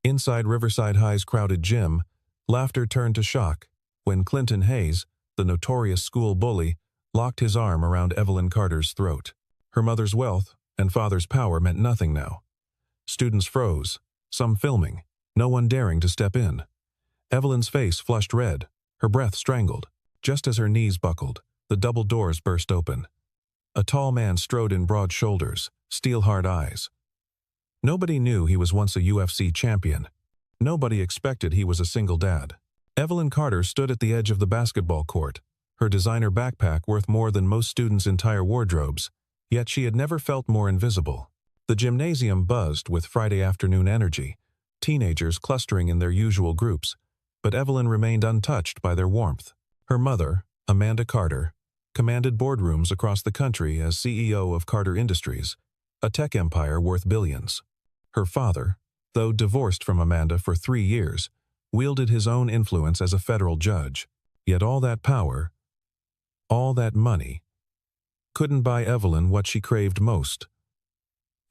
Inside Riverside High's crowded gym, laughter turned to shock when Clinton Hayes, the notorious school bully, locked his arm around Evelyn Carter's throat. Her mother's wealth and father's power meant nothing now. Students froze, some filming, no one daring to step in. Evelyn's face flushed red, her breath strangled. Just as her knees buckled, the double doors burst open. A tall man strode in, broad shoulders, steel-hard eyes. Nobody knew he was once a UFC champion. Nobody expected he was a single dad. Evelyn Carter stood at the edge of the basketball court, her designer backpack worth more than most students' entire wardrobes, yet she had never felt more invisible. The gymnasium buzzed with Friday afternoon energy, teenagers clustering in their usual groups, but Evelyn remained untouched by their warmth. Her mother, Amanda Carter, commanded boardrooms across the country as CEO of Carter Industries, a tech empire worth billions. Her father, though divorced from Amanda for 3 years, wielded his own influence as a federal judge. Yet all that power, all that money, couldn't buy Evelyn what she craved most.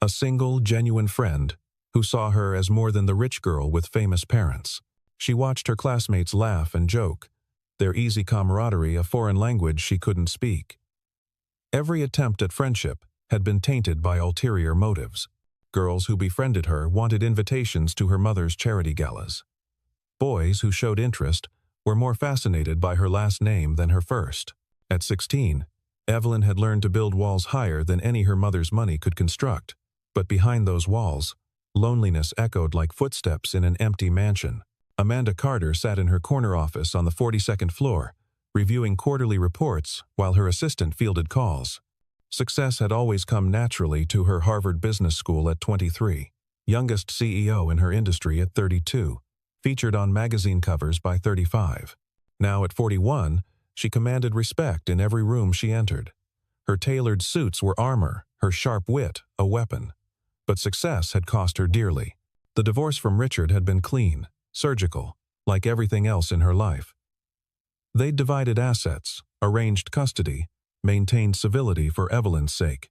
A single, genuine friend who saw her as more than the rich girl with famous parents. She watched her classmates laugh and joke, their easy camaraderie a foreign language she couldn't speak. Every attempt at friendship had been tainted by ulterior motives. Girls who befriended her wanted invitations to her mother's charity galas. Boys who showed interest were more fascinated by her last name than her first. At 16, Evelyn had learned to build walls higher than any her mother's money could construct. But behind those walls, loneliness echoed like footsteps in an empty mansion. Amanda Carter sat in her corner office on the 42nd floor, reviewing quarterly reports while her assistant fielded calls. Success had always come naturally to her Harvard Business School at 23, youngest CEO in her industry at 32, featured on magazine covers by 35. Now at 41, she commanded respect in every room she entered. Her tailored suits were armor, her sharp wit a weapon. But success had cost her dearly. The divorce from Richard had been clean, surgical, like everything else in her life. They'd divided assets, arranged custody, maintained civility for Evelyn's sake.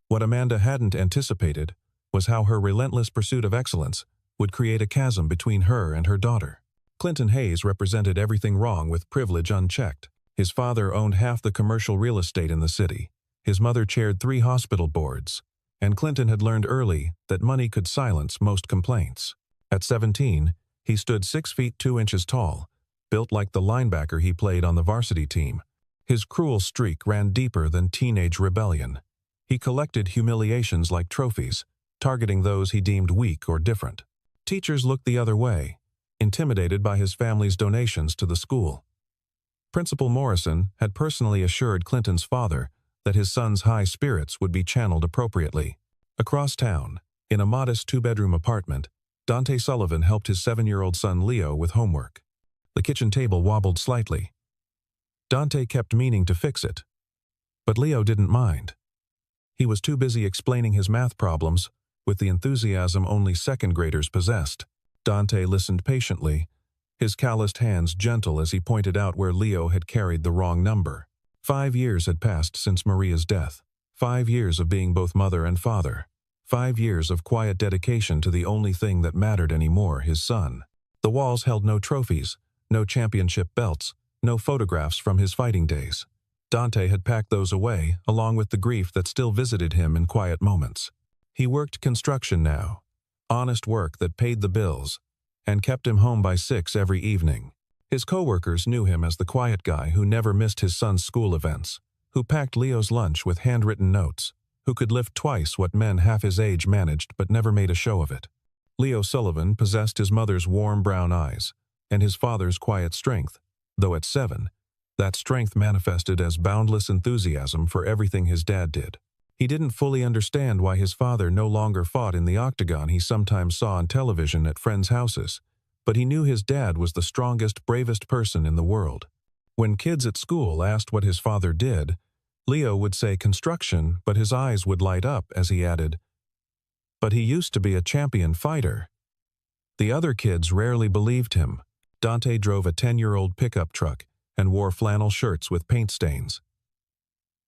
What Amanda hadn't anticipated was how her relentless pursuit of excellence would create a chasm between her and her daughter. Clinton Hayes represented everything wrong with privilege unchecked. His father owned half the commercial real estate in the city. His mother chaired 3 hospital boards. And Clinton had learned early that money could silence most complaints. At 17, he stood 6 feet 2 inches tall, built like the linebacker he played on the varsity team. His cruel streak ran deeper than teenage rebellion. He collected humiliations like trophies, targeting those he deemed weak or different. Teachers looked the other way, intimidated by his family's donations to the school. Principal Morrison had personally assured Clinton's father that his son's high spirits would be channeled appropriately. Across town, in a modest 2-bedroom apartment, Dante Sullivan helped his 7-year-old son Leo with homework. The kitchen table wobbled slightly. Dante kept meaning to fix it, but Leo didn't mind. He was too busy explaining his math problems with the enthusiasm only second graders possessed. Dante listened patiently, his calloused hands gentle as he pointed out where Leo had carried the wrong number. 5 years had passed since Maria's death. 5 years of being both mother and father. 5 years of quiet dedication to the only thing that mattered anymore, his son. The walls held no trophies, no championship belts, no photographs from his fighting days. Dante had packed those away, along with the grief that still visited him in quiet moments. He worked construction now, honest work that paid the bills, and kept him home by 6 every evening. His coworkers knew him as the quiet guy who never missed his son's school events, who packed Leo's lunch with handwritten notes, who could lift twice what men half his age managed but never made a show of it. Leo Sullivan possessed his mother's warm brown eyes and his father's quiet strength, though at 7, that strength manifested as boundless enthusiasm for everything his dad did. He didn't fully understand why his father no longer fought in the octagon he sometimes saw on television at friends' houses, but he knew his dad was the strongest, bravest person in the world. When kids at school asked what his father did, Leo would say construction, but his eyes would light up as he added, "But he used to be a champion fighter." The other kids rarely believed him. Dante drove a 10-year-old pickup truck and wore flannel shirts with paint stains.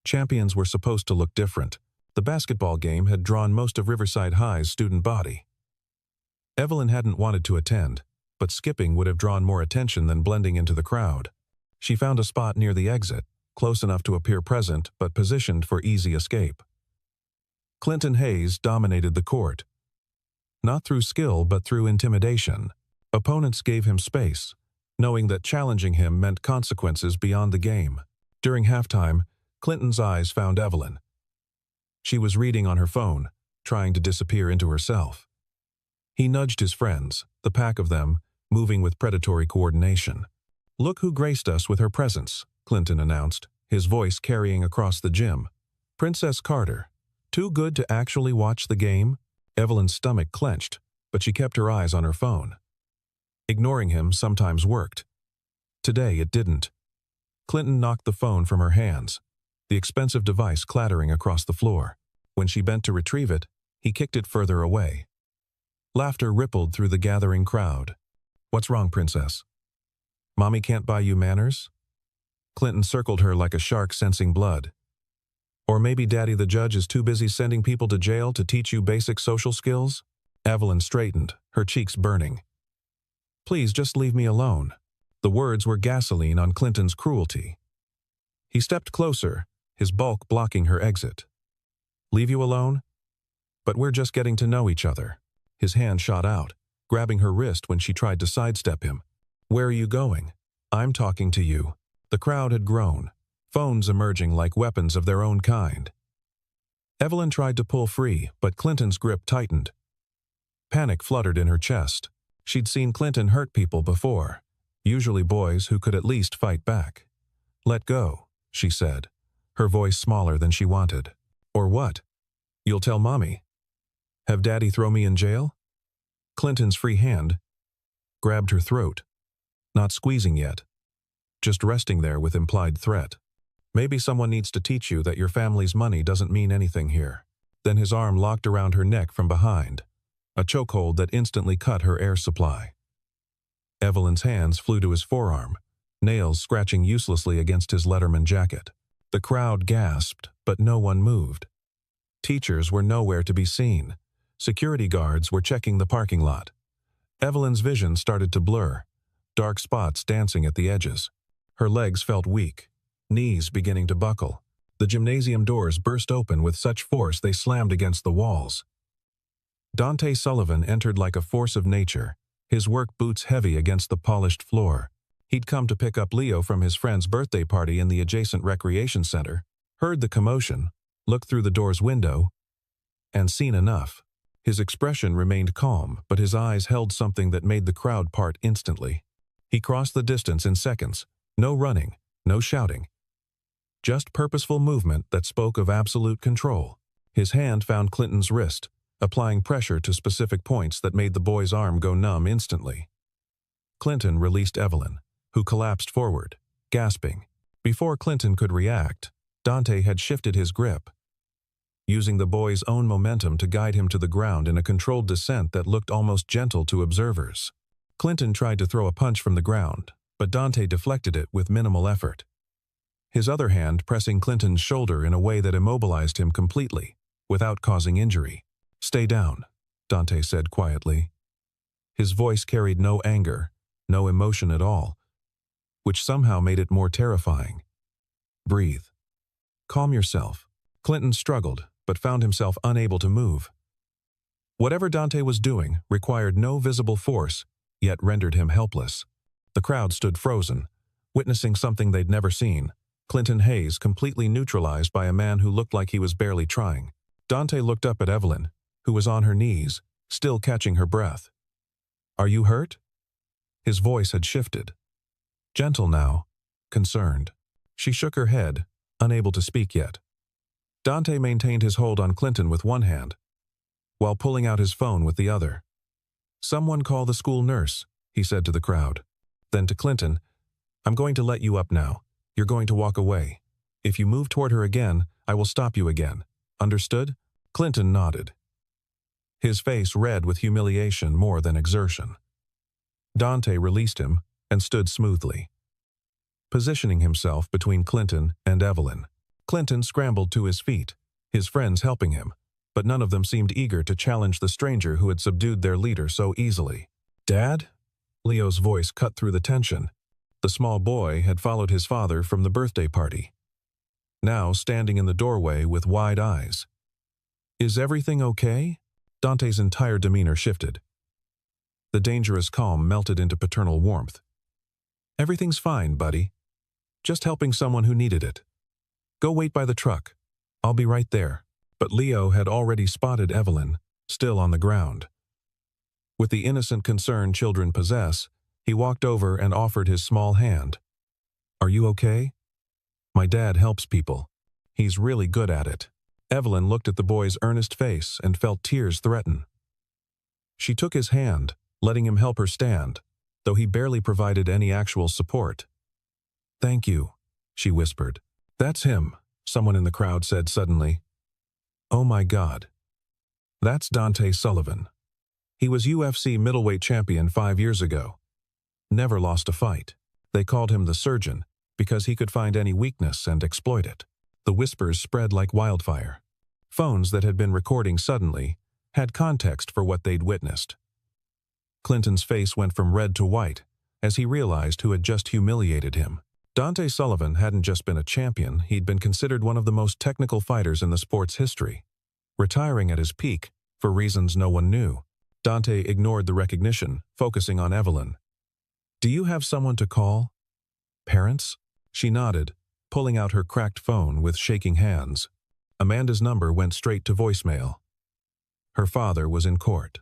Champions were supposed to look different. The basketball game had drawn most of Riverside High's student body. Evelyn hadn't wanted to attend, but skipping would have drawn more attention than blending into the crowd. She found a spot near the exit, close enough to appear present but positioned for easy escape. Clinton Hayes dominated the court. Not through skill but through intimidation. Opponents gave him space, knowing that challenging him meant consequences beyond the game. During halftime, Clinton's eyes found Evelyn. She was reading on her phone, trying to disappear into herself. He nudged his friends, the pack of them, moving with predatory coordination. "Look who graced us with her presence," Clinton announced, his voice carrying across the gym. "Princess Carter. Too good to actually watch the game?" Evelyn's stomach clenched, but she kept her eyes on her phone. Ignoring him sometimes worked. Today it didn't. Clinton knocked the phone from her hands, the expensive device clattering across the floor. When she bent to retrieve it, he kicked it further away. Laughter rippled through the gathering crowd. "What's wrong, Princess? Mommy can't buy you manners?" Clinton circled her like a shark sensing blood. "Or maybe Daddy the judge is too busy sending people to jail to teach you basic social skills?" Evelyn straightened, her cheeks burning. "Please just leave me alone." The words were gasoline on Clinton's cruelty. He stepped closer, his bulk blocking her exit. "Leave you alone? But we're just getting to know each other." His hand shot out, grabbing her wrist when she tried to sidestep him. "Where are you going?" "I'm talking to you." The crowd had grown, phones emerging like weapons of their own kind. Evelyn tried to pull free, but Clinton's grip tightened. Panic fluttered in her chest. She'd seen Clinton hurt people before, usually boys who could at least fight back. "Let go," she said, her voice smaller than she wanted. "Or what? You'll tell Mommy? Have Daddy throw me in jail?" Clinton's free hand grabbed her throat, not squeezing yet, just resting there with implied threat. "Maybe someone needs to teach you that your family's money doesn't mean anything here." Then his arm locked around her neck from behind, a chokehold that instantly cut her air supply. Evelyn's hands flew to his forearm, nails scratching uselessly against his Letterman jacket. The crowd gasped, but no one moved. Teachers were nowhere to be seen. Security guards were checking the parking lot. Evelyn's vision started to blur, dark spots dancing at the edges. Her legs felt weak, knees beginning to buckle. The gymnasium doors burst open with such force they slammed against the walls. Dante Sullivan entered like a force of nature, his work boots heavy against the polished floor. He'd come to pick up Leo from his friend's birthday party in the adjacent recreation center, heard the commotion, looked through the door's window, and seen enough. His expression remained calm, but his eyes held something that made the crowd part instantly. He crossed the distance in seconds. No running, no shouting. Just purposeful movement that spoke of absolute control. His hand found Clinton's wrist, applying pressure to specific points that made the boy's arm go numb instantly. Clinton released Evelyn, who collapsed forward, gasping. Before Clinton could react, Dante had shifted his grip, using the boy's own momentum to guide him to the ground in a controlled descent that looked almost gentle to observers. Clinton tried to throw a punch from the ground, but Dante deflected it with minimal effort, his other hand pressing Clinton's shoulder in a way that immobilized him completely, without causing injury. "Stay down," Dante said quietly. His voice carried no anger, no emotion at all, which somehow made it more terrifying. "Breathe. Calm yourself." Clinton struggled, but found himself unable to move. Whatever Dante was doing required no visible force, yet rendered him helpless. The crowd stood frozen, witnessing something they'd never seen. Clinton Hayes completely neutralized by a man who looked like he was barely trying. Dante looked up at Evelyn, who was on her knees, still catching her breath. "Are you hurt?" His voice had shifted. Gentle now, concerned. She shook her head, unable to speak yet. Dante maintained his hold on Clinton with one hand, while pulling out his phone with the other. "Someone call the school nurse," he said to the crowd. Then to Clinton, "I'm going to let you up now. You're going to walk away. If you move toward her again, I will stop you again. Understood?" Clinton nodded, his face red with humiliation more than exertion. Dante released him and stood smoothly, positioning himself between Clinton and Evelyn. Clinton scrambled to his feet, his friends helping him. but none of them seemed eager to challenge the stranger who had subdued their leader so easily. "Dad?" Leo's voice cut through the tension. The small boy had followed his father from the birthday party, now standing in the doorway with wide eyes. "Is everything okay?" Dante's entire demeanor shifted. The dangerous calm melted into paternal warmth. "Everything's fine, buddy. Just helping someone who needed it. Go wait by the truck. I'll be right there." But Leo had already spotted Evelyn, still on the ground. With the innocent concern children possess, he walked over and offered his small hand. "Are you okay?" "My dad helps people. He's really good at it." Evelyn looked at the boy's earnest face and felt tears threaten. She took his hand, letting him help her stand, though he barely provided any actual support. "Thank you," she whispered. "That's him," someone in the crowd said suddenly. "Oh my God. That's Dante Sullivan. He was UFC middleweight champion 5 years ago. Never lost a fight. They called him the surgeon because he could find any weakness and exploit it." The whispers spread like wildfire. Phones that had been recording suddenly had context for what they'd witnessed. Clinton's face went from red to white as he realized who had just humiliated him. Dante Sullivan hadn't just been a champion, he'd been considered one of the most technical fighters in the sport's history. Retiring at his peak, for reasons no one knew, Dante ignored the recognition, focusing on Evelyn. "Do you have someone to call? Parents?" She nodded, pulling out her cracked phone with shaking hands. Amanda's number went straight to voicemail. Her father was in court.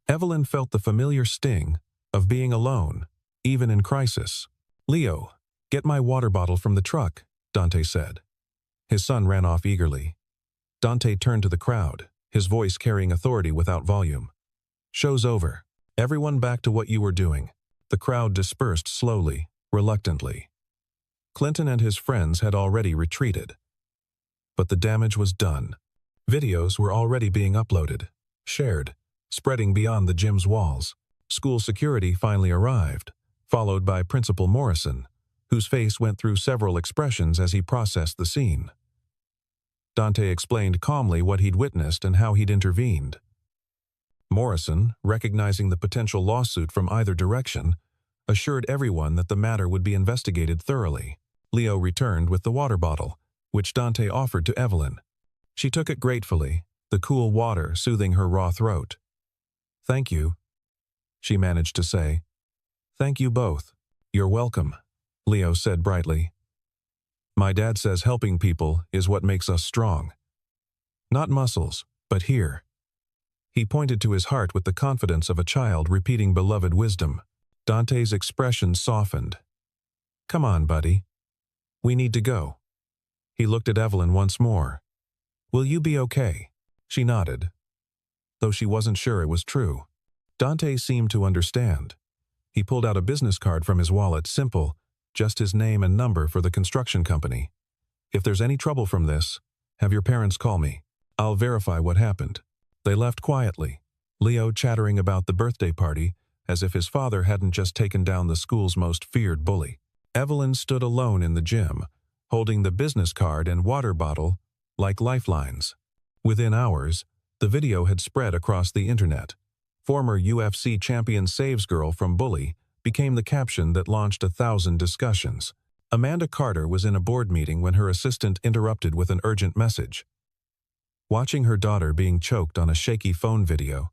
Evelyn felt the familiar sting of being alone, even in crisis. "Leo, get my water bottle from the truck," Dante said. His son ran off eagerly. Dante turned to the crowd, his voice carrying authority without volume. "Show's over. Everyone back to what you were doing." The crowd dispersed slowly, reluctantly. Clinton and his friends had already retreated. But the damage was done. Videos were already being uploaded, shared, spreading beyond the gym's walls. School security finally arrived, followed by Principal Morrison, whose face went through several expressions as he processed the scene. Dante explained calmly what he'd witnessed and how he'd intervened. Morrison, recognizing the potential lawsuit from either direction, assured everyone that the matter would be investigated thoroughly. Leo returned with the water bottle, which Dante offered to Evelyn. She took it gratefully, the cool water soothing her raw throat. "Thank you," she managed to say. "Thank you both." "You're welcome," Leo said brightly. "My dad says helping people is what makes us strong. Not muscles, but here." He pointed to his heart with the confidence of a child repeating beloved wisdom. Dante's expression softened. "Come on, buddy. We need to go." He looked at Evelyn once more. "Will you be okay?" She nodded, though she wasn't sure it was true. Dante seemed to understand. He pulled out a business card from his wallet, simple, just his name and number for the construction company. "If there's any trouble from this, have your parents call me. I'll verify what happened." They left quietly, Leo chattering about the birthday party as if his father hadn't just taken down the school's most feared bully. Evelyn stood alone in the gym, holding the business card and water bottle like lifelines. Within hours, the video had spread across the internet. "Former UFC champion saves girl from bully" became the caption that launched 1,000 discussions. Amanda Carter was in a board meeting when her assistant interrupted with an urgent message. Watching her daughter being choked on a shaky phone video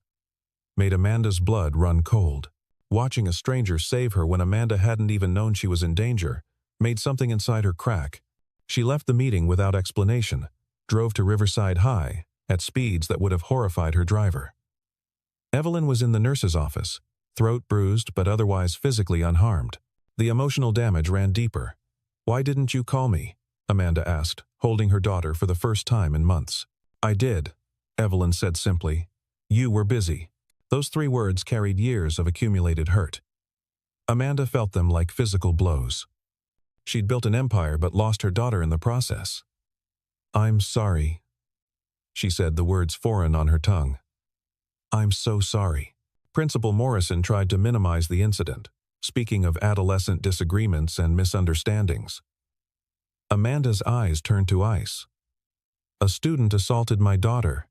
made Amanda's blood run cold. Watching a stranger save her when Amanda hadn't even known she was in danger made something inside her crack. She left the meeting without explanation, drove to Riverside High at speeds that would have horrified her driver. Evelyn was in the nurse's office, throat bruised but otherwise physically unharmed. The emotional damage ran deeper. "Why didn't you call me?" Amanda asked, holding her daughter for the first time in months. "I did," Evelyn said simply. "You were busy." Those 3 words carried years of accumulated hurt. Amanda felt them like physical blows. She'd built an empire but lost her daughter in the process. "I'm sorry," she said, the words foreign on her tongue. "I'm so sorry." Principal Morrison tried to minimize the incident, speaking of adolescent disagreements and misunderstandings. Amanda's eyes turned to ice. "A student assaulted my daughter,"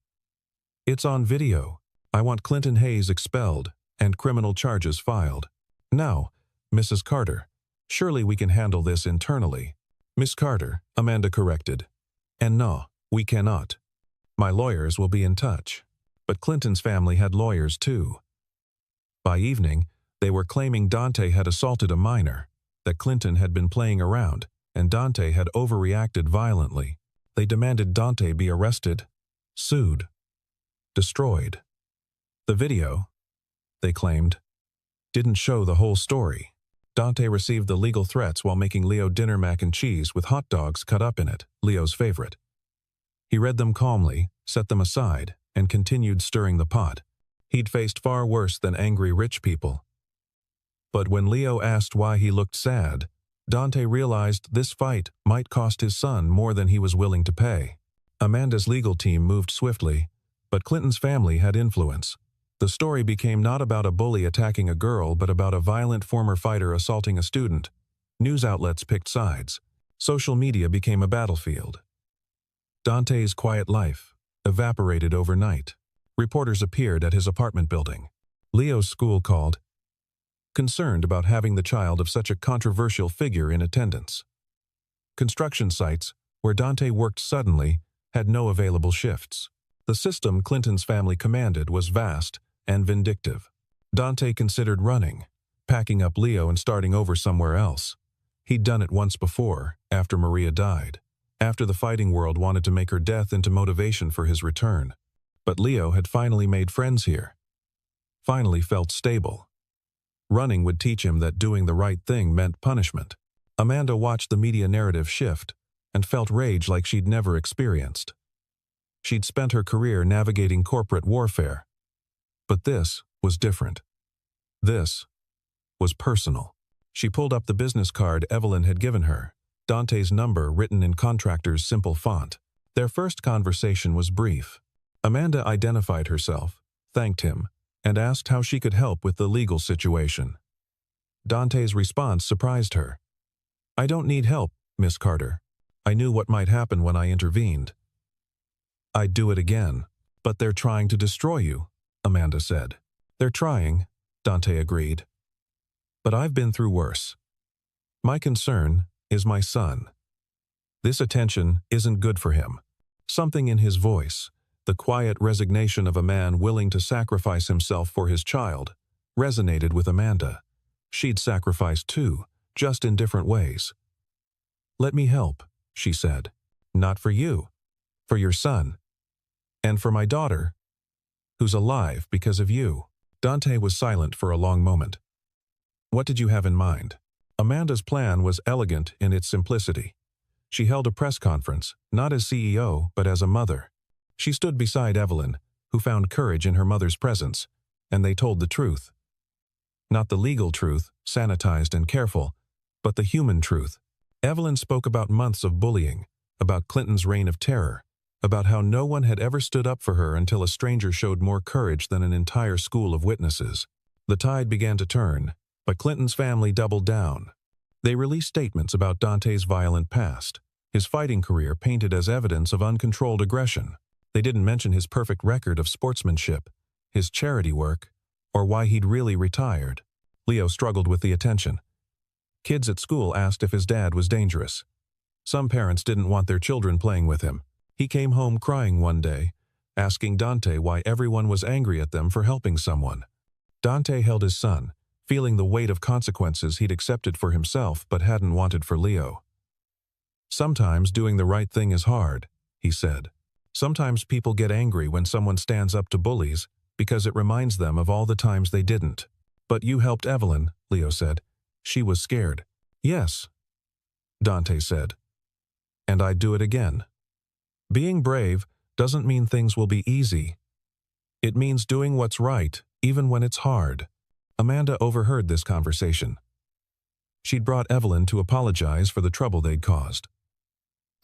It's on video. I want Clinton Hayes expelled and criminal charges filed. Now, Mrs. Carter, surely we can handle this internally. Miss Carter, Amanda corrected. And no, we cannot. My lawyers will be in touch. But Clinton's family had lawyers too. By evening, they were claiming Dante had assaulted a minor, that Clinton had been playing around, and Dante had overreacted violently. They demanded Dante be arrested, sued, destroyed. The video, they claimed, didn't show the whole story. Dante received the legal threats while making Leo dinner mac and cheese with hot dogs cut up in it, Leo's favorite. He read them calmly, set them aside, and continued stirring the pot. He'd faced far worse than angry rich people. But when Leo asked why he looked sad, Dante realized this fight might cost his son more than he was willing to pay. Amanda's legal team moved swiftly, but Clinton's family had influence. The story became not about a bully attacking a girl, but about a violent former fighter assaulting a student. News outlets picked sides. Social media became a battlefield. Dante's quiet life evaporated overnight. Reporters appeared at his apartment building. Leo's school called, concerned about having the child of such a controversial figure in attendance. Construction sites, where Dante worked suddenly, had no available shifts. The system Clinton's family commanded was vast and vindictive. Dante considered running, packing up Leo and starting over somewhere else. He'd done it once before, after Maria died, after the fighting world wanted to make her death into motivation for his return. But Leo had finally made friends here, finally felt stable. Running would teach him that doing the right thing meant punishment. Amanda watched the media narrative shift and felt rage like she'd never experienced. She'd spent her career navigating corporate warfare. But this was different. This was personal. She pulled up the business card Evelyn had given her, Dante's number written in contractor's simple font. Their first conversation was brief. Amanda identified herself, thanked him, and asked how she could help with the legal situation. Dante's response surprised her. "I don't need help, Miss Carter. I knew what might happen when I intervened." "I'd do it again." "But they're trying to destroy you," Amanda said. "They're trying," Dante agreed. "But I've been through worse. My concern is my son. This attention isn't good for him." Something in his voice, the quiet resignation of a man willing to sacrifice himself for his child, resonated with Amanda. She'd sacrificed too, just in different ways. "Let me help," she said. "Not for you, for your son, and for my daughter, who's alive because of you." Dante was silent for a long moment. "What did you have in mind?" Amanda's plan was elegant in its simplicity. She held a press conference, not as CEO, but as a mother. She stood beside Evelyn, who found courage in her mother's presence, and they told the truth. Not the legal truth, sanitized and careful, but the human truth. Evelyn spoke about months of bullying, about Clinton's reign of terror, about how no one had ever stood up for her until a stranger showed more courage than an entire school of witnesses. The tide began to turn, but Clinton's family doubled down. They released statements about Dante's violent past, his fighting career painted as evidence of uncontrolled aggression. They didn't mention his perfect record of sportsmanship, his charity work, or why he'd really retired. Leo struggled with the attention. Kids at school asked if his dad was dangerous. Some parents didn't want their children playing with him. He came home crying one day, asking Dante why everyone was angry at them for helping someone. Dante held his son, feeling the weight of consequences he'd accepted for himself but hadn't wanted for Leo. "Sometimes doing the right thing is hard," he said. "Sometimes people get angry when someone stands up to bullies because it reminds them of all the times they didn't." "But you helped Evelyn," Leo said. "She was scared." "Yes," Dante said. "And I'd do it again." Being brave doesn't mean things will be easy. It means doing what's right, even when it's hard. Amanda overheard this conversation. She'd brought Evelyn to apologize for the trouble they'd caused.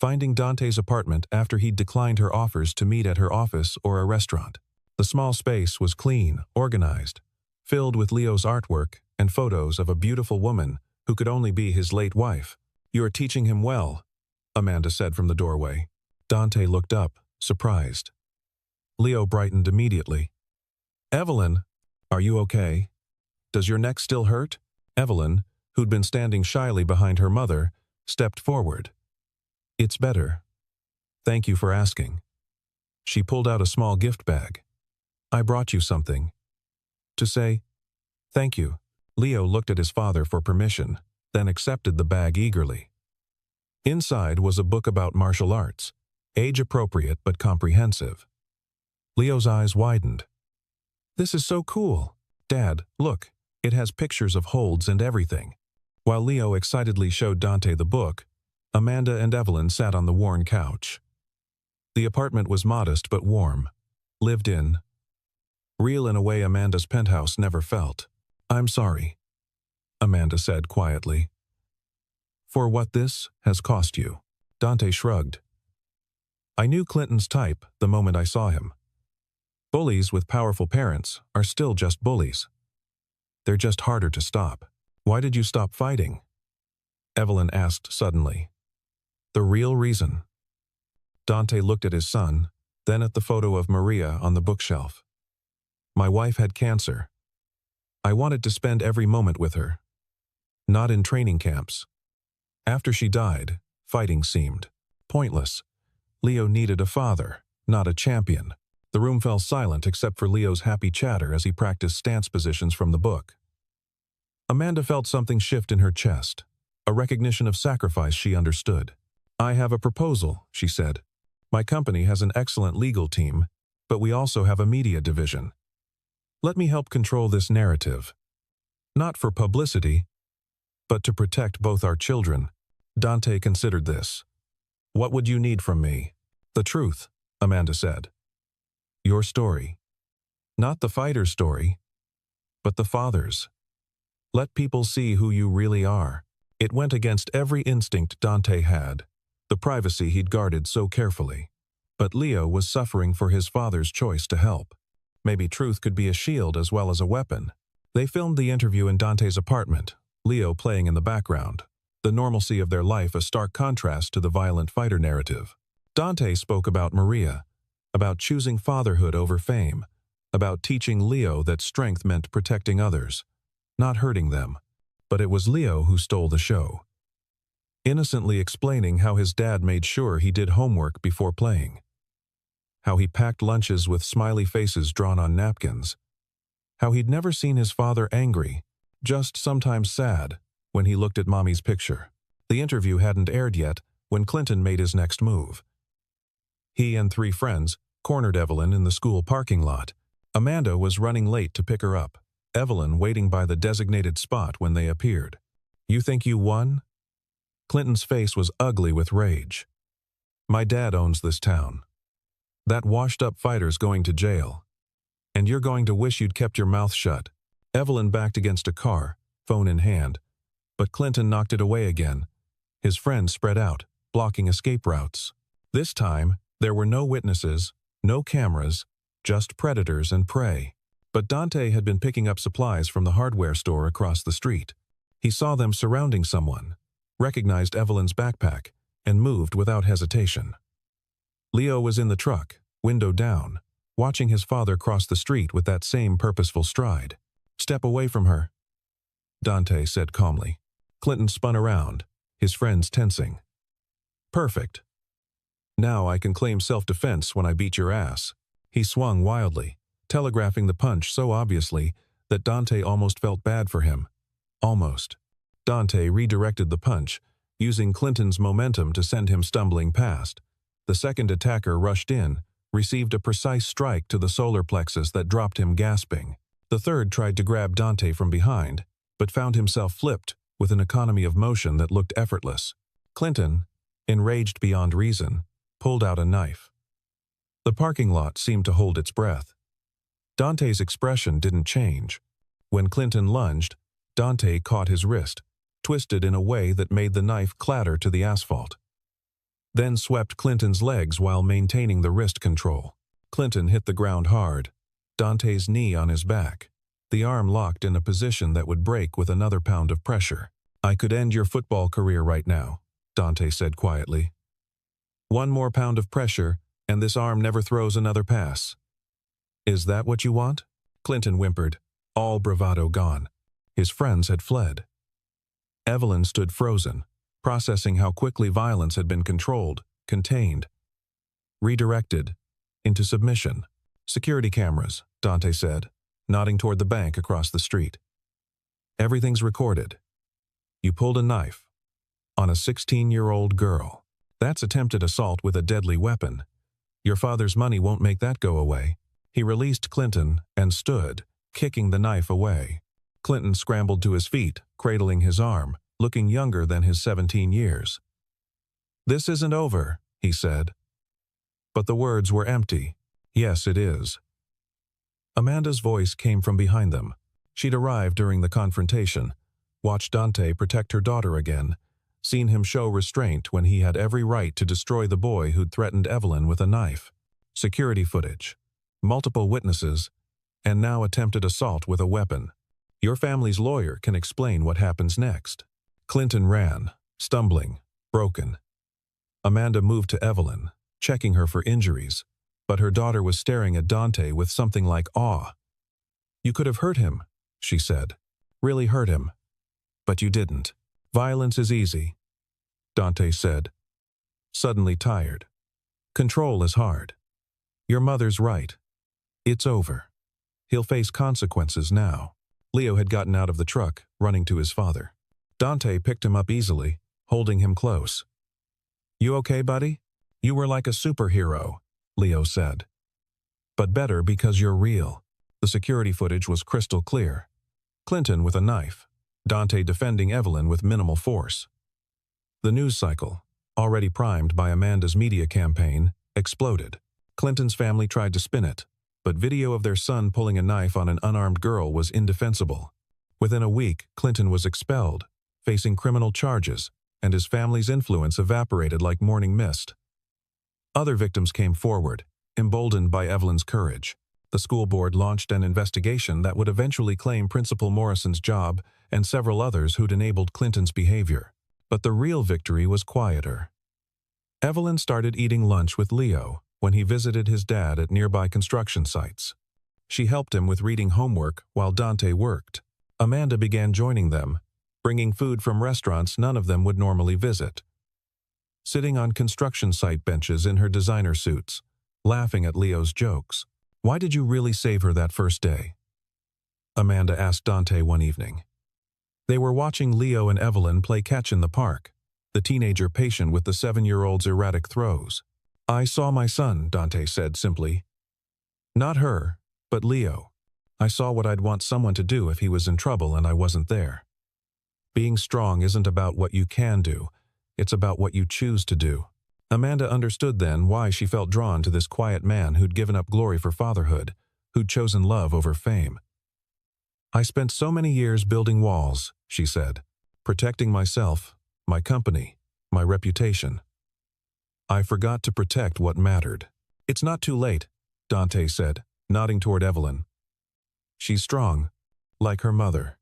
Finding Dante's apartment after he'd declined her offers to meet at her office or a restaurant. The small space was clean, organized, filled with Leo's artwork and photos of a beautiful woman who could only be his late wife. "You're teaching him well," Amanda said from the doorway. Dante looked up, surprised. Leo brightened immediately. Evelyn, are you okay? Does your neck still hurt? Evelyn, who'd been standing shyly behind her mother, stepped forward. It's better. Thank you for asking. She pulled out a small gift bag. I brought you something. To say, thank you. Leo looked at his father for permission, then accepted the bag eagerly. Inside was a book about martial arts, age-appropriate but comprehensive. Leo's eyes widened. This is so cool. Dad, look, it has pictures of holds and everything. While Leo excitedly showed Dante the book, Amanda and Evelyn sat on the worn couch. The apartment was modest but warm, lived in. Real in a way Amanda's penthouse never felt. I'm sorry, Amanda said quietly. For what this has cost you. Dante shrugged. I knew Clinton's type the moment I saw him. Bullies with powerful parents are still just bullies. They're just harder to stop. Why did you stop fighting? Evelyn asked suddenly. The real reason. Dante looked at his son, then at the photo of Maria on the bookshelf. My wife had cancer. I wanted to spend every moment with her. Not in training camps. After she died, fighting seemed pointless. Leo needed a father, not a champion. The room fell silent except for Leo's happy chatter as he practiced stance positions from the book. Amanda felt something shift in her chest, a recognition of sacrifice she understood. I have a proposal, she said. My company has an excellent legal team, but we also have a media division. Let me help control this narrative. Not for publicity, but to protect both our children. Dante considered this. What would you need from me? The truth, Amanda said. Your story. Not the fighter's story, but the father's. Let people see who you really are. It went against every instinct Dante had, the privacy he'd guarded so carefully. But Leo was suffering for his father's choice to help. Maybe truth could be a shield as well as a weapon. They filmed the interview in Dante's apartment, Leo playing in the background, the normalcy of their life a stark contrast to the violent fighter narrative. Dante spoke about Maria, about choosing fatherhood over fame, about teaching Leo that strength meant protecting others, not hurting them. But it was Leo who stole the show, innocently explaining how his dad made sure he did homework before playing, how he packed lunches with smiley faces drawn on napkins, how he'd never seen his father angry, just sometimes sad, when he looked at Mommy's picture. The interview hadn't aired yet when Clinton made his next move. He and 3 friends cornered Evelyn in the school parking lot. Amanda was running late to pick her up, Evelyn waiting by the designated spot when they appeared. You think you won? Clinton's face was ugly with rage. My dad owns this town. That washed-up fighter's going to jail. And you're going to wish you'd kept your mouth shut. Evelyn backed against a car, phone in hand. But Clinton knocked it away again. His friends spread out, blocking escape routes. This time, there were no witnesses, no cameras, just predators and prey. But Dante had been picking up supplies from the hardware store across the street. He saw them surrounding someone, recognized Evelyn's backpack, and moved without hesitation. Leo was in the truck, window down, watching his father cross the street with that same purposeful stride. Step away from her, Dante said calmly. Clinton spun around, his friends tensing. Perfect. Now I can claim self-defense when I beat your ass. He swung wildly, telegraphing the punch so obviously that Dante almost felt bad for him. Almost. Dante redirected the punch, using Clinton's momentum to send him stumbling past. The second attacker rushed in, received a precise strike to the solar plexus that dropped him gasping. The third tried to grab Dante from behind, but found himself flipped with an economy of motion that looked effortless. Clinton, enraged beyond reason, pulled out a knife. The parking lot seemed to hold its breath. Dante's expression didn't change. When Clinton lunged, Dante caught his wrist, twisted in a way that made the knife clatter to the asphalt. Then swept Clinton's legs while maintaining the wrist control. Clinton hit the ground hard, Dante's knee on his back, the arm locked in a position that would break with another pound of pressure. I could end your football career right now, Dante said quietly. One more pound of pressure, and this arm never throws another pass. Is that what you want? Clinton whimpered, all bravado gone. His friends had fled. Evelyn stood frozen, processing how quickly violence had been controlled, contained, redirected, into submission. Security cameras, Dante said, nodding toward the bank across the street. Everything's recorded. You pulled a knife on a 16-year-old girl. That's attempted assault with a deadly weapon. Your father's money won't make that go away. He released Clinton and stood, kicking the knife away. Clinton scrambled to his feet, cradling his arm, looking younger than his 17 years. This isn't over, he said. But the words were empty. Yes, it is. Amanda's voice came from behind them. She'd arrived during the confrontation, watched Dante protect her daughter again, seen him show restraint when he had every right to destroy the boy who'd threatened Evelyn with a knife. Security footage, multiple witnesses, and now attempted assault with a weapon. Your family's lawyer can explain what happens next. Clinton ran, stumbling, broken. Amanda moved to Evelyn, checking her for injuries, but her daughter was staring at Dante with something like awe. You could have hurt him, she said. Really hurt him. But you didn't. Violence is easy, Dante said, suddenly tired. Control is hard. Your mother's right. It's over. He'll face consequences now. Leo had gotten out of the truck, running to his father. Dante picked him up easily, holding him close. You okay, buddy? You were like a superhero, Leo said. But better because you're real. The security footage was crystal clear. Clinton with a knife, Dante defending Evelyn with minimal force. The news cycle, already primed by Amanda's media campaign, exploded. Clinton's family tried to spin it, but video of their son pulling a knife on an unarmed girl was indefensible. Within a week, Clinton was expelled, facing criminal charges, and his family's influence evaporated like morning mist. Other victims came forward, emboldened by Evelyn's courage. The school board launched an investigation that would eventually claim Principal Morrison's job and several others who'd enabled Clinton's behavior. But the real victory was quieter. Evelyn started eating lunch with Leo when he visited his dad at nearby construction sites. She helped him with reading homework while Dante worked. Amanda began joining them, bringing food from restaurants none of them would normally visit. Sitting on construction site benches in her designer suits, laughing at Leo's jokes. Why did you really save her that first day? Amanda asked Dante one evening. They were watching Leo and Evelyn play catch in the park, the teenager patient with the 7-year-old's erratic throws. I saw my son, Dante said simply. Not her, but Leo. I saw what I'd want someone to do if he was in trouble and I wasn't there. Being strong isn't about what you can do, it's about what you choose to do. Amanda understood then why she felt drawn to this quiet man who'd given up glory for fatherhood, who'd chosen love over fame. I spent so many years building walls, she said, protecting myself, my company, my reputation. I forgot to protect what mattered. It's not too late, Dante said, nodding toward Evelyn. She's strong, like her mother.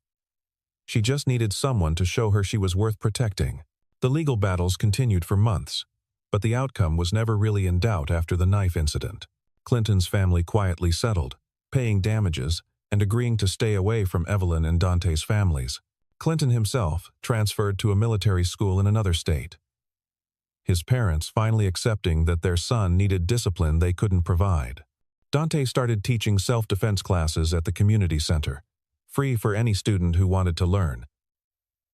She just needed someone to show her she was worth protecting. The legal battles continued for months, but the outcome was never really in doubt after the knife incident. Clinton's family quietly settled, paying damages and agreeing to stay away from Evelyn and Dante's families. Clinton himself transferred to a military school in another state. His parents finally accepting that their son needed discipline they couldn't provide. Dante started teaching self-defense classes at the community center, free for any student who wanted to learn.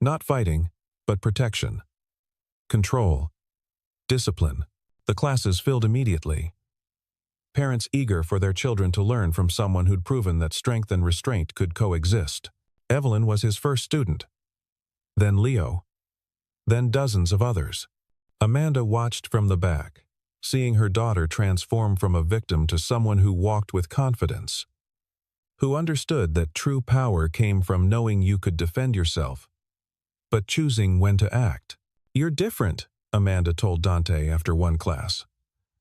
Not fighting, but protection. Control. Discipline. The classes filled immediately. Parents eager for their children to learn from someone who'd proven that strength and restraint could coexist. Evelyn was his first student. Then Leo. Then dozens of others. Amanda watched from the back, seeing her daughter transform from a victim to someone who walked with confidence, who understood that true power came from knowing you could defend yourself, but choosing when to act. You're different, Amanda told Dante after one class.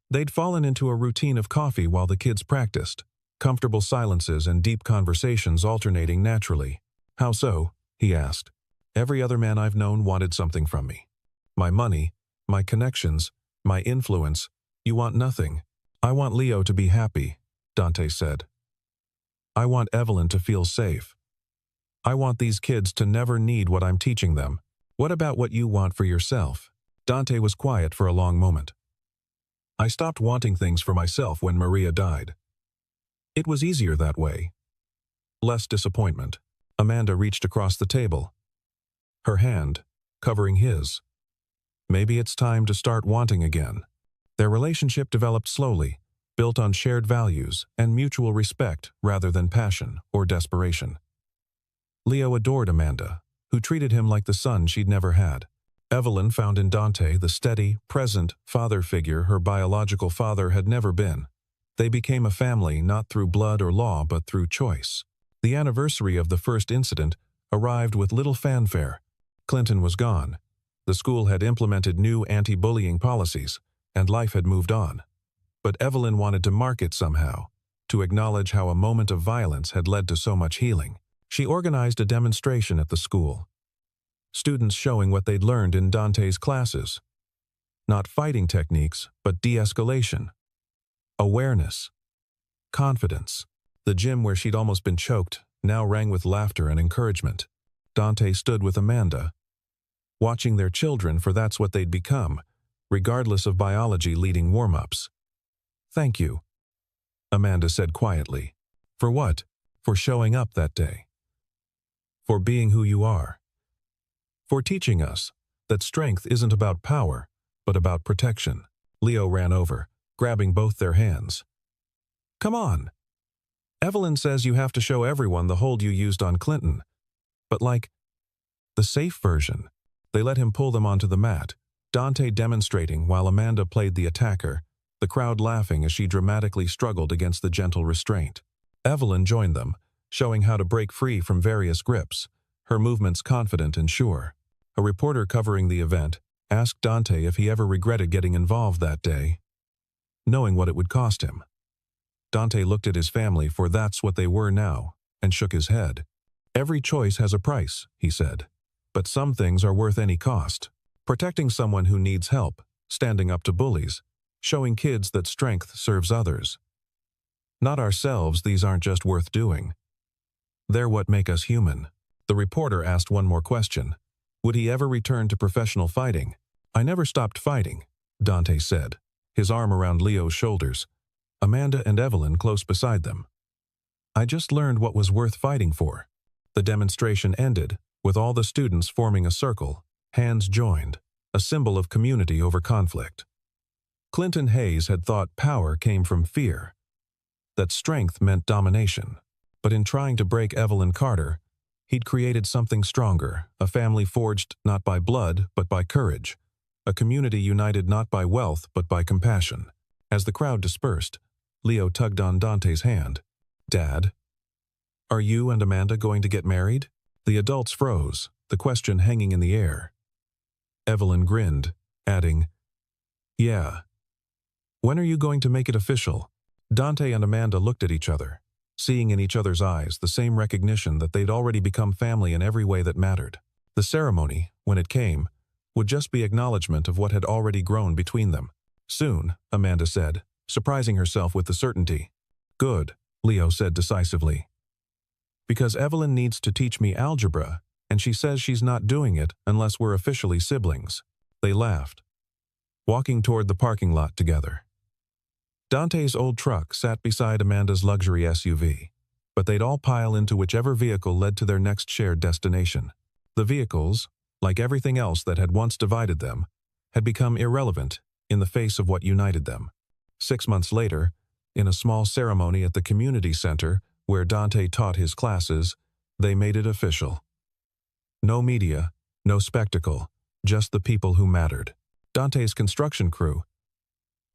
They'd fallen into a routine of coffee while the kids practiced, comfortable silences and deep conversations alternating naturally. How so? He asked. Every other man I've known wanted something from me. My money, my connections, my influence. You want nothing. I want Leo to be happy, Dante said. I want Evelyn to feel safe. I want these kids to never need what I'm teaching them. What about what you want for yourself? Dante was quiet for a long moment. I stopped wanting things for myself when Maria died. It was easier that way. Less disappointment. Amanda reached across the table, her hand covering his. Maybe it's time to start wanting again. Their relationship developed slowly, built on shared values and mutual respect rather than passion or desperation. Leo adored Amanda, who treated him like the son she'd never had. Evelyn found in Dante the steady, present father figure her biological father had never been. They became a family not through blood or law but through choice. The anniversary of the first incident arrived with little fanfare. Clinton was gone. The school had implemented new anti-bullying policies, and life had moved on. But Evelyn wanted to mark it somehow, to acknowledge how a moment of violence had led to so much healing. She organized a demonstration at the school. Students showing what they'd learned in Dante's classes. Not fighting techniques, but de-escalation. Awareness. Confidence. The gym where she'd almost been choked now rang with laughter and encouragement. Dante stood with Amanda, watching their children, for that's what they'd become, regardless of biology, leading warm-ups. "Thank you," Amanda said quietly. "For what?" "For showing up that day. For being who you are. For teaching us that strength isn't about power, but about protection." Leo ran over, grabbing both their hands. "Come on. Evelyn says you have to show everyone the hold you used on Clinton. But like, the safe version." They let him pull them onto the mat, Dante demonstrating while Amanda played the attacker, the crowd laughing as she dramatically struggled against the gentle restraint. Evelyn joined them, showing how to break free from various grips, her movements confident and sure. A reporter covering the event asked Dante if he ever regretted getting involved that day, knowing what it would cost him. Dante looked at his family, for that's what they were now, and shook his head. "Every choice has a price," he said. "But some things are worth any cost. Protecting someone who needs help, standing up to bullies, showing kids that strength serves others. Not ourselves, these aren't just worth doing. They're what make us human." The reporter asked one more question. Would he ever return to professional fighting? "I never stopped fighting," Dante said, his arm around Leo's shoulders, Amanda and Evelyn close beside them. "I just learned what was worth fighting for." The demonstration ended, with all the students forming a circle, hands joined, a symbol of community over conflict. Clinton Hayes had thought power came from fear, that strength meant domination. But in trying to break Evelyn Carter, he'd created something stronger, a family forged not by blood but by courage, a community united not by wealth but by compassion. As the crowd dispersed, Leo tugged on Dante's hand. "Dad, are you and Amanda going to get married?" The adults froze, the question hanging in the air. Evelyn grinned, adding, "Yeah." "When are you going to make it official?" Dante and Amanda looked at each other, seeing in each other's eyes the same recognition that they'd already become family in every way that mattered. The ceremony, when it came, would just be acknowledgement of what had already grown between them. "Soon," Amanda said, surprising herself with the certainty. "Good," Leo said decisively. "Because Evelyn needs to teach me algebra, and she says she's not doing it unless we're officially siblings." They laughed, walking toward the parking lot together. Dante's old truck sat beside Amanda's luxury SUV, but they'd all pile into whichever vehicle led to their next shared destination. The vehicles, like everything else that had once divided them, had become irrelevant in the face of what united them. 6 months later, in a small ceremony at the community center where Dante taught his classes, they made it official. No media, no spectacle, just the people who mattered. Dante's construction crew,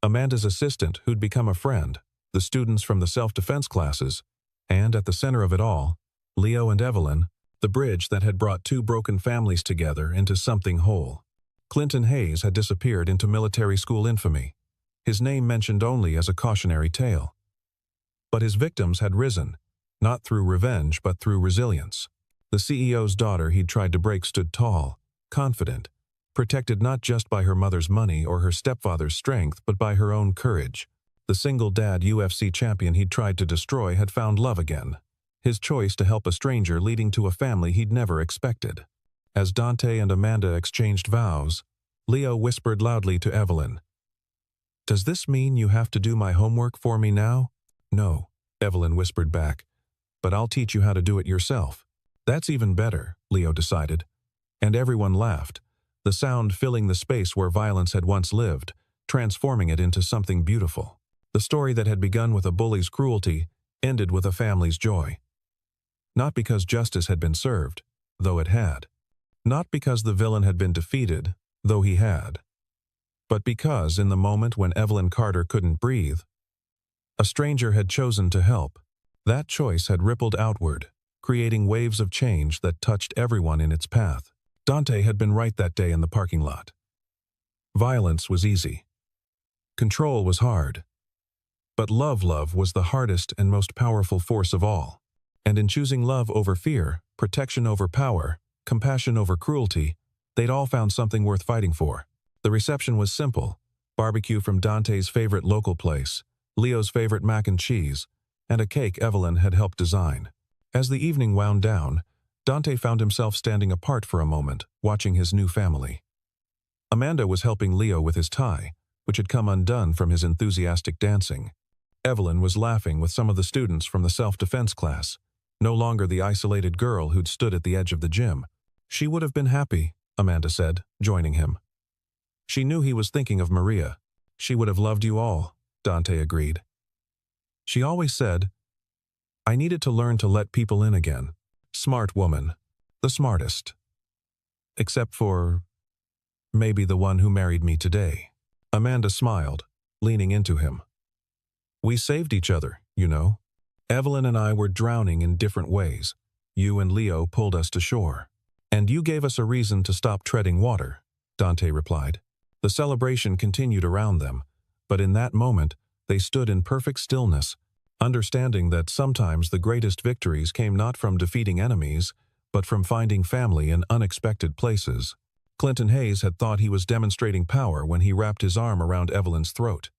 Amanda's assistant who'd become a friend, the students from the self-defense classes, and at the center of it all, Leo and Evelyn, the bridge that had brought two broken families together into something whole. Clinton Hayes had disappeared into military school infamy, his name mentioned only as a cautionary tale. But his victims had risen, not through revenge but through resilience. The CEO's daughter he'd tried to break stood tall, confident, protected not just by her mother's money or her stepfather's strength but by her own courage. The single dad UFC champion he'd tried to destroy had found love again, his choice to help a stranger leading to a family he'd never expected. As Dante and Amanda exchanged vows, Leo whispered loudly to Evelyn, "Does this mean you have to do my homework for me now?" "No," Evelyn whispered back, "but I'll teach you how to do it yourself." "That's even better," Leo decided. And everyone laughed, the sound filling the space where violence had once lived, transforming it into something beautiful. The story that had begun with a bully's cruelty ended with a family's joy. Not because justice had been served, though it had. Not because the villain had been defeated, though he had. But because, in the moment when Evelyn Carter couldn't breathe, a stranger had chosen to help. That choice had rippled outward, creating waves of change that touched everyone in its path. Dante had been right that day in the parking lot. Violence was easy. Control was hard. But love was the hardest and most powerful force of all. And in choosing love over fear, protection over power, compassion over cruelty, they'd all found something worth fighting for. The reception was simple: barbecue from Dante's favorite local place, Leo's favorite mac and cheese, and a cake Evelyn had helped design. As the evening wound down, Dante found himself standing apart for a moment, watching his new family. Amanda was helping Leo with his tie, which had come undone from his enthusiastic dancing. Evelyn was laughing with some of the students from the self-defense class, no longer the isolated girl who'd stood at the edge of the gym. "She would have been happy," Amanda said, joining him. "She knew he was thinking of Maria. She would have loved you all," Dante agreed. "She always said, I needed to learn to let people in again. Smart woman. The smartest. Except for maybe the one who married me today." Amanda smiled, leaning into him. "We saved each other, you know. Evelyn and I were drowning in different ways. You and Leo pulled us to shore. And you gave us a reason to stop treading water," Dante replied. The celebration continued around them, but in that moment, they stood in perfect stillness, understanding that sometimes the greatest victories came not from defeating enemies, but from finding family in unexpected places. Clinton Hayes had thought he was demonstrating power when he wrapped his arm around Evelyn's throat.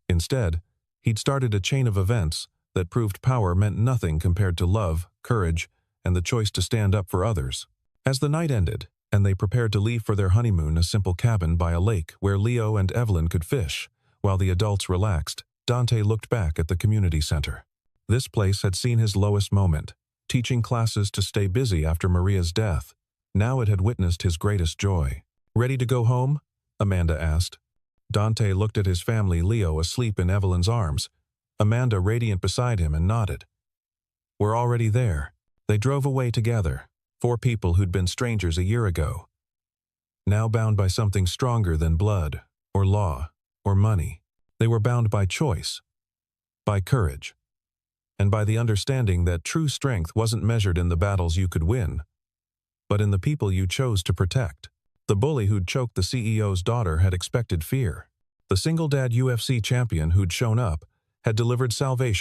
Instead, he'd started a chain of events that proved power meant nothing compared to love, courage, and the choice to stand up for others. As the night ended, and they prepared to leave for their honeymoon, a simple cabin by a lake where Leo and Evelyn could fish, while the adults relaxed, Dante looked back at the community center. This place had seen his lowest moment, teaching classes to stay busy after Maria's death. Now it had witnessed his greatest joy. "Ready to go home?" Amanda asked. Dante looked at his family, Leo asleep in Evelyn's arms, Amanda radiant beside him, and nodded. "We're already there." They drove away together, 4 people who'd been strangers a year ago, now bound by something stronger than blood, or law, or money. They were bound by choice, by courage, and by the understanding that true strength wasn't measured in the battles you could win, but in the people you chose to protect. The bully who'd choked the CEO's daughter had expected fear. The single-dad UFC champion who'd shown up had delivered salvation